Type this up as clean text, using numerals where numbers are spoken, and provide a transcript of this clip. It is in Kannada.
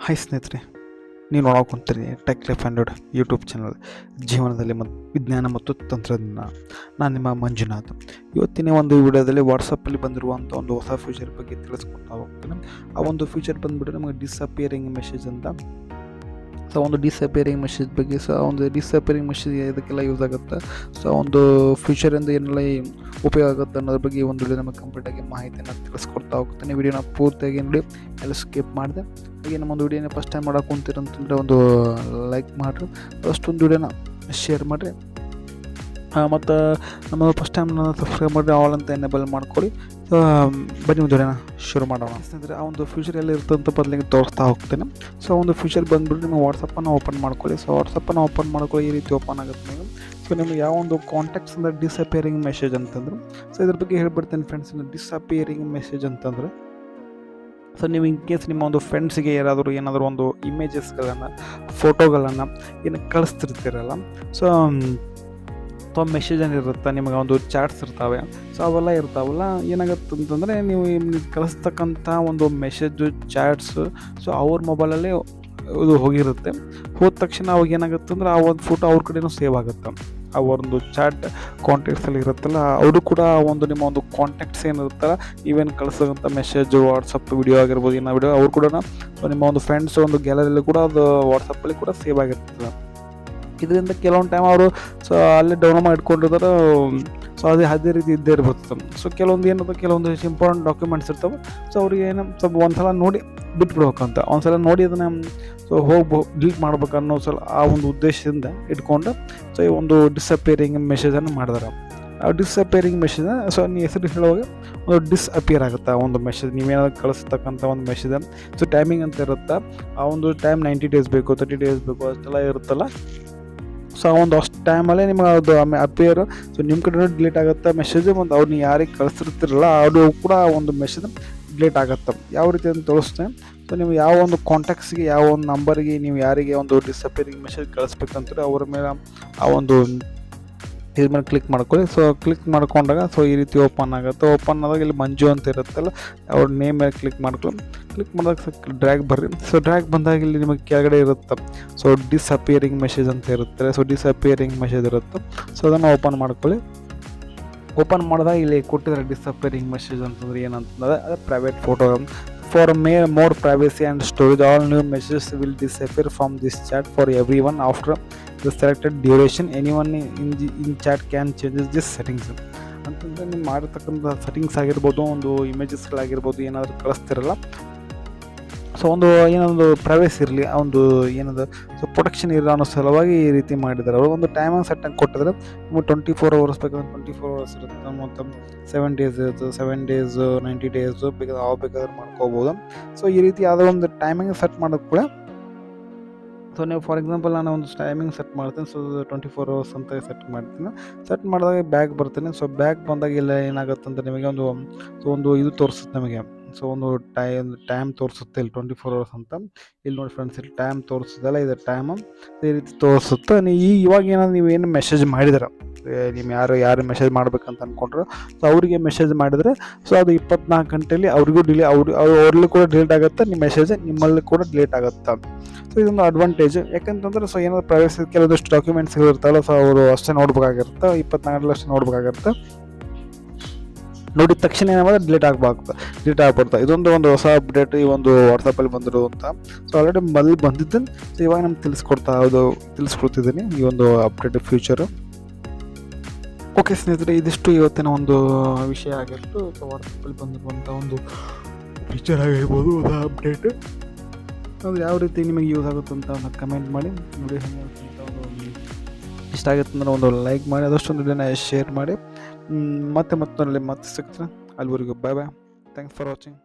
ಹಾಯ್ ಸ್ನೇಹಿತರೆ, ನೀವು ನೋಡೋಕೊಂತೀರಿ tech life hundred YouTube channel ಜೀವನದಲ್ಲಿ ವಿಜ್ಞಾನ ಮತ್ತು ತಂತ್ರಜ್ಞಾನ. ನಾನು ನಿಮ್ಮ ಮಂಜುನಾಥ್. ಇವತ್ತಿನ ಒಂದು ವಿಡಿಯೋದಲ್ಲಿ ವಾಟ್ಸಪ್ಪಲ್ಲಿ ಬಂದಿರುವಂಥ ಒಂದು ಹೊಸ ಫ್ಯೂಚರ್ ಬಗ್ಗೆ ತಿಳಿಸ್ಕೊಡ್ತಾ ಹೋಗ್ತೀನಿ. ಆ ಒಂದು ಫ್ಯೂಚರ್ ಬಂದುಬಿಟ್ಟು ನಮಗೆ ಡಿಸಪಿಯರಿಂಗ್ ಮೆಸೇಜ್ ಅಂತ. ಸೊ ಒಂದು ಡಿಸಪಿಯರಿಂಗ್ ಮೆಸೇಜ್ ಬಗ್ಗೆ, ಸೊ ಒಂದು ಡಿಸಪಿಯರಿಂಗ್ ಮೆಸೇಜ್ ಇದಕ್ಕೆಲ್ಲ ಯೂಸ್ ಆಗುತ್ತೆ, ಸೊ ಒಂದು ಫ್ಯೂಚರಿಂದ ಏನೆಲ್ಲ ಉಪಯೋಗ ಆಗುತ್ತೆ ಅನ್ನೋದ್ರ ಬಗ್ಗೆ ಒಂದು ವಿಡಿಯೋ ನಮಗೆ ಕಂಪ್ಲೀಟಾಗಿ ಮಾಹಿತಿಯನ್ನು ತಿಳಿಸ್ಕೊಡ್ತಾ ಹೋಗ್ತೀನಿ. ವಿಡಿಯೋನ ಪೂರ್ತಿಯಾಗಿ ನೋಡಿ, ಎಲ್ಲ ಸ್ಕಿಪ್ ಮಾಡಿದೆ. ಹಾಗೆ ನಮ್ಮ ಒಂದು ವಿಡಿಯೋನ ಫಸ್ಟ್ ಟೈಮ್ ಮಾಡೋಕೆ ಕುಂತೀರಂತಂದರೆ ಒಂದು ಲೈಕ್ ಮಾಡಿರಿ, ಅಷ್ಟೊಂದು ವಿಡಿಯೋನ ಶೇರ್ ಮಾಡಿರಿ, ಮತ್ತು ನಮ್ಮ ಫಸ್ಟ್ ಟೈಮ್ ಸಬ್ಸ್ಕ್ರೈಬ್ ಮಾಡಿರಿ, ಆಲ್ ಅಂತ ಎನೇಬಲ್ ಮಾಡ್ಕೊಳ್ಳಿ. ಬನ್ನಿ ಒಂದು ವಿಡಿಯೋನ ಶುರು ಮಾಡೋಣ. ಯಾಕಂದರೆ ಆ ಒಂದು ಫ್ಯೂಚರ್ ಎಲ್ಲ ಇರ್ತಂತ ಬದಲಿಗೆ ತೋರಿಸ್ತಾ ಹೋಗ್ತೇನೆ. ಸೊ ಒಂದು ಫ್ಯೂಚರ್ ಬಂದುಬಿಟ್ಟು ನಿಮಗೆ ವಾಟ್ಸಪ್ಪನ್ನು ಓಪನ್ ಮಾಡ್ಕೊಳ್ಳಿ. ಸೊ ವಾಟ್ಸಪ್ಪನ್ನು ಓಪನ್ ಮಾಡ್ಕೊಳ್ಳಿ, ಈ ರೀತಿ ಓಪನ್ ಆಗುತ್ತೆ ನೀವು. ಸೊ ನಿಮಗೆ ಯಾವ ಒಂದು ಕಾಂಟ್ಯಾಕ್ಟ್ಸ್ ಅಂದರೆ ಡಿಸಪಿಯರಿಂಗ್ ಮೆಸೇಜ್ ಅಂತಂದ್ರೆ, ಸೊ ಇದ್ರ ಬಗ್ಗೆ ಹೇಳ್ಬಿಡ್ತೇನೆ ಫ್ರೆಂಡ್ಸ್. ಡಿಸಪಿಯರಿಂಗ್ ಮೆಸೇಜ್ ಅಂತಂದರೆ, ಸೊ ನೀವು ಇನ್ ಕೇಸ್ ನಿಮ್ಮ ಒಂದು ಫ್ರೆಂಡ್ಸಿಗೆ ಏನಾದರೂ ಒಂದು ಇಮೇಜಸ್ಗಳನ್ನು, ಫೋಟೋಗಳನ್ನು ಏನು ಕಳಿಸ್ತಿರ್ತೀರಲ್ಲ, ಸೊ ಮೆಸೇಜ್ ಏನಿರುತ್ತೆ, ನಿಮಗೆ ಒಂದು ಚಾಟ್ಸ್ ಇರ್ತಾವೆ, ಸೊ ಅವೆಲ್ಲ ಇರ್ತಾವಲ್ಲ, ಏನಾಗುತ್ತೆ ಅಂತಂದರೆ ನೀವು ಕಳಿಸ್ತಕ್ಕಂಥ ಒಂದು ಮೆಸೇಜು, ಚಾಟ್ಸು, ಸೊ ಅವ್ರ ಮೊಬೈಲಲ್ಲಿ ಇದು ಹೋಗಿರುತ್ತೆ. ಹೋದ ತಕ್ಷಣ ಅವಾಗ ಏನಾಗುತ್ತೆ ಅಂದರೆ ಆ ಒಂದು ಫೋಟೋ ಅವ್ರ ಕಡೆಯೂ ಸೇವ್ ಆಗುತ್ತೆ. ಆ ಒಂದು ಚಾಟ್ ಕಾಂಟ್ಯಾಕ್ಟ್ಸಲ್ಲಿ ಇರುತ್ತಲ್ಲ, ಅವರು ಕೂಡ ಒಂದು ನಿಮ್ಮ ಒಂದು ಕಾಂಟ್ಯಾಕ್ಟ್ಸ್ ಏನಿರುತ್ತಲ್ಲ, ನೀವೇನು ಕಳಿಸೋಂಥ ಮೆಸೇಜು, ವಾಟ್ಸಪ್ ವಿಡಿಯೋ ಆಗಿರ್ಬೋದು, ಏನೋ ವಿಡಿಯೋ, ಅವ್ರು ಕೂಡ ನಿಮ್ಮ ಒಂದು ಫ್ರೆಂಡ್ಸ್ ಒಂದು ಗ್ಯಾಲರಿಯಲ್ಲಿ ಕೂಡ ಅದು ವಾಟ್ಸಪ್ಪಲ್ಲಿ ಕೂಡ ಸೇವ್ ಆಗಿರ್ತದೆ. ಇದರಿಂದ ಕೆಲವೊಂದು ಟೈಮ್ ಅವರು ಸೊ ಅಲ್ಲೇ ಡೌನ್ಲೋಡ್ ಮಾಡಿ ಇಟ್ಕೊಂಡಿರ್ತಾರೆ. ಸೊ ಅದೇ ರೀತಿ ಇದ್ದೇ ಇರ್ಬೋದು. ಸೊ ಕೆಲವೊಂದು ಏನದು, ಕೆಲವೊಂದು ಇಂಪಾರ್ಟೆಂಟ್ ಡಾಕ್ಯುಮೆಂಟ್ಸ್ ಇರ್ತವೆ. ಸೊ ಅವ್ರಿಗೆ ಏನು ಸ್ವಲ್ಪ ಒಂದು ಸಲ ನೋಡಿ ಬಿಟ್ಬಿಡ್ಬೇಕಂತ, ಒಂದು ಸಲ ನೋಡಿ ಅದನ್ನು ಸೊ ಡಿಲೀಟ್ ಮಾಡ್ಬೇಕನ್ನೋ ಆ ಒಂದು ಉದ್ದೇಶದಿಂದ ಇಟ್ಕೊಂಡು ಸೊ ಈ ಒಂದು ಡಿಸಪಿಯರಿಂಗ್ ಮೆಸೇಜನ್ನು ಮಾಡಿದಾರೆ. ಆ ಡಿಸಪಿಯರಿಂಗ್ ಮೆಸೇಜ್, ಸೊ ನೀವು ಹೆಸರು ಹೇಳುವಾಗ ಒಂದು ಡಿಸ್ಅಪಿಯರ್ ಆಗುತ್ತೆ ಆ ಒಂದು ಮೆಸೇಜ್, ನೀವೇನಾದ್ರು ಕಳಿಸ್ತಕ್ಕಂಥ ಒಂದು ಮೆಸೇಜ್. ಸೊ ಟೈಮಿಂಗ್ ಅಂತ ಇರುತ್ತೆ, ಆ ಒಂದು ಟೈಮ್ 90 ಡೇಸ್ ಬೇಕು, 30 ಡೇಸ್ ಬೇಕು, ಅಷ್ಟೆಲ್ಲ ಇರುತ್ತಲ್ಲ. ಸೊ ಆ ಒಂದು ಅಷ್ಟು ಟೈಮಲ್ಲೇ ನಿಮಗೆ ಅದು ಅಪಿಯರ್, ಸೊ ನಿಮ್ಮ ಕಡೆ ಡಿಲೀಟ್ ಆಗುತ್ತೆ ಮೆಸೇಜ್, ಮತ್ತು ಅವ್ರು ನೀವು ಯಾರಿಗೆ ಕಳಿಸ್ತಿರ್ತಿರಲ್ಲ ಅದು ಕೂಡ ಒಂದು ಮೆಸೇಜ್ ಡಿಲೀಟ್ ಆಗುತ್ತೆ. ಯಾವ ರೀತಿ ಅಂತ ತೋರಿಸ್ತೇನೆ. ಸೊ ನೀವು ಯಾವ ಒಂದು ಕಾಂಟ್ಯಾಕ್ಟ್ಸ್ಗೆ, ಯಾವ ಒಂದು ನಂಬರ್ಗೆ ನೀವು ಯಾರಿಗೆ ಒಂದು ಡಿಸಪಿಯರಿಂಗ್ ಮೆಸೇಜ್ ಕಳಿಸ್ಬೇಕಂತಾರೆ ಅವ್ರ ಮೇಲೆ ಆ ಒಂದು ಇದ್ರ ಮೇಲೆ ಕ್ಲಿಕ್ ಮಾಡ್ಕೊಳ್ಳಿ. ಸೊ ಕ್ಲಿಕ್ ಮಾಡ್ಕೊಂಡಾಗ ಸೊ ಈ ರೀತಿ ಓಪನ್ ಆಗುತ್ತೆ. ಓಪನ್ ಆದಾಗ ಇಲ್ಲಿ ಮಂಜು ಅಂತ ಇರುತ್ತಲ್ಲ, ಅವ್ರ ನೇಮ್ ಮೇಲೆ ಕ್ಲಿಕ್ ಮಾಡ್ಕೊಳ್ಳಿ. ಕ್ಲಿಕ್ ಮಾಡಿದಾಗ ಡ್ರ್ಯಾಗ್ ಬರ್ರಿ. ಸೊ ಡ್ರ್ಯಾಗ್ ಬಂದಾಗ ಇಲ್ಲಿ ನಿಮಗೆ ಕೆಳಗಡೆ ಇರುತ್ತೆ, ಸೊ ಡಿಸಪಿಯರಿಂಗ್ ಮೆಸೇಜ್ ಅಂತ ಇರುತ್ತೆ. ಸೊ ಡಿಸಪಿಯರಿಂಗ್ ಮೆಸೇಜ್ ಇರುತ್ತೆ. ಸೊ ಅದನ್ನು ಓಪನ್ ಮಾಡ್ಕೊಳ್ಳಿ. ಓಪನ್ ಮಾಡಿದಾಗ ಇಲ್ಲಿ ಕೊಟ್ಟಿದ್ದಾರೆ ಡಿಸಪಿಯರಿಂಗ್ ಮೆಸೇಜ್ ಅಂತಂದ್ರೆ ಏನಂತಂದರೆ, ಅದು private photo. For more privacy and storage, all new messages will disappear from this chat for everyone after the selected duration. Anyone in chat can change this settings ಅಂತಂದರೆ ನೀವು ಮಾಡಿರ್ತಕ್ಕಂಥ ಸೆಟ್ಟಿಂಗ್ಸ್ ಆಗಿರ್ಬೋದು, ಒಂದು ಇಮೇಜಸ್ಗಳಾಗಿರ್ಬೋದು, ಏನಾದರೂ ಕಳಿಸ್ತಿರಲ್ಲ, ಸೊ ಒಂದು ಏನೊಂದು ಪ್ರೈವೇಸಿ ಇರಲಿ, ಆ ಒಂದು ಏನದು ಸೊ ಪ್ರೊಟೆಕ್ಷನ್ ಇರೋ ಅನ್ನೋ ಸಲುವಾಗಿ ಈ ರೀತಿ ಮಾಡಿದ್ದಾರೆ. ಅವರು ಒಂದು ಟೈಮಿಂಗ್ ಸೆಟ್ಟಂಗೆ ಕೊಟ್ಟಿದ್ರೆ ನಿಮಗೆ 24 hours ಬೇಕಂದ್ರೆ 24 hours ಇರುತ್ತೆ, ಮತ್ತು 7 days ಇರುತ್ತೆ, 7 days 90 days ಬೇಕಾದ್ರೆ ಯಾವ ಬೇಕಾದ್ರೆ ಮಾಡ್ಕೋಬೋದು. ಸೊ ಈ ರೀತಿ ಯಾವುದೋ ಒಂದು ಟೈಮಿಂಗ್ ಸೆಟ್ ಮಾಡೋದು ಕೂಡ, ಸೊ ನೀವು ಫಾರ್ ಎಕ್ಸಾಂಪಲ್ ನಾನು ಒಂದು ಟೈಮಿಂಗ್ ಸೆಟ್ ಮಾಡ್ತೀನಿ. ಸೊ 24 hours ಅಂತ ಸೆಟ್ ಮಾಡ್ತೀನಿ. ಸೆಟ್ ಮಾಡಿದಾಗ ಬ್ಯಾಗ್ ಬರ್ತೀನಿ. ಸೊ ಬ್ಯಾಗ್ ಬಂದಾಗ ಇಲ್ಲ ಏನಾಗುತ್ತೆ ಅಂತ ನಿಮಗೆ ಒಂದು ಇದು ತೋರಿಸುತ್ತೆ ನಮಗೆ. ಸೊ ಒಂದು ಟೈಮ್ ತೋರಿಸುತ್ತೆ ಇಲ್ಲಿ 24 hours ಅಂತ. ಇಲ್ಲಿ ನೋಡಿ ಫ್ರೆಂಡ್ಸ್, ಇಲ್ಲಿ ಟೈಮ್ ತೋರಿಸುತ್ತಲ್ಲ, ಇದು ಟೈಮು ಈ ರೀತಿ ತೋರಿಸುತ್ತೆ. ಇವಾಗ ಏನಾದ್ರು ನೀವೇನು ಮೆಸೇಜ್ ಮಾಡಿದಾರೆ, ನೀವು ಯಾರು ಮೆಸೇಜ್ ಮಾಡ್ಬೇಕಂತ ಅಂದ್ಕೊಂಡ್ರು, ಸೊ ಅವರಿಗೆ ಮೆಸೇಜ್ ಮಾಡಿದರೆ ಸೊ ಅದು 24 ಗಂಟೆಯಲ್ಲಿ ಅವ್ರಿಗೂ ಅವ್ರಲ್ಲಿ ಕೂಡ ಡಿಲೀಟ್ ಆಗುತ್ತೆ, ನಿಮ್ಮ ಮೆಸೇಜ್ ನಿಮ್ಮಲ್ಲಿ ಕೂಡ ಡಿಲೀಟ್ ಆಗುತ್ತೆ. ಸೊ ಇದೊಂದು ಅಡ್ವಾಂಟೇಜ್. ಯಾಕಂತಂದರೆ ಸೊ ಏನಾದ್ರು ಪ್ರೈವೇಸಿ ಕೆಲವೊಂದಿಷ್ಟು ಡಾಕ್ಯುಮೆಂಟ್ಸ್ ಇರ್ತಾವಲ್ಲ, ಸೊ ಅವರು ಅಷ್ಟೇ ನೋಡ್ಬೇಕಾಗಿರುತ್ತೆ, 24 ಗಂಟೆ ಅಷ್ಟೇ ನೋಡ್ಬೇಕಾಗಿರುತ್ತೆ. ನೋಡಿದ ತಕ್ಷಣ ಏನಾದ್ರೆ ಡಿಲೀಟ್ ಆಗ್ಬಾರ್ದು. ಇದೊಂದು ಹೊಸ ಅಪ್ಡೇಟ್ ಈ ಒಂದು ವಾಟ್ಸಪ್ಪಲ್ಲಿ ಬಂದಿರೋ ಅಂತ. ಸೊ ಆಲ್ರೆಡಿ ಮೊದಲು ಬಂದಿದ್ದೀನಿ. ಸೊ ಇವಾಗ ನಮ್ಗೆ ತಿಳಿಸ್ಕೊಡ್ತಿದ್ದೀನಿ ಈ ಒಂದು ಅಪ್ಡೇಟ್ ಫ್ಯೂಚರು. ಓಕೆ ಸ್ನೇಹಿತರೆ, ಇದಿಷ್ಟು ಇವತ್ತಿನ ಒಂದು ವಿಷಯ ಆಗಿತ್ತು. ಸೊ ವಾಟ್ಸಪ್ಪಲ್ಲಿ ಬಂದಿರುವಂಥ ಒಂದು ಫೀಚರ್ ಆಗಿರ್ಬೋದು, ಹೊಸ ಅಪ್ಡೇಟ್, ಅದು ಯಾವ ರೀತಿ ನಿಮಗೆ ಯೂಸ್ ಆಗುತ್ತೆ ಅಂತ ಒಂದು ಕಮೆಂಟ್ ಮಾಡಿ ನೋಡಿ. ಇಷ್ಟ ಆಗುತ್ತೆ ಅಂದರೆ ಒಂದು ಲೈಕ್ ಮಾಡಿ, ಅದಷ್ಟೊಂದು ವಿಡಿಯೋನ ಶೇರ್ ಮಾಡಿ. ಮತ್ತೆ ಸಿಗ್ತೀನಿ. ಅಲ್ಲಿವರೆಗೂ ಬಾಯ್. Thanks for watching.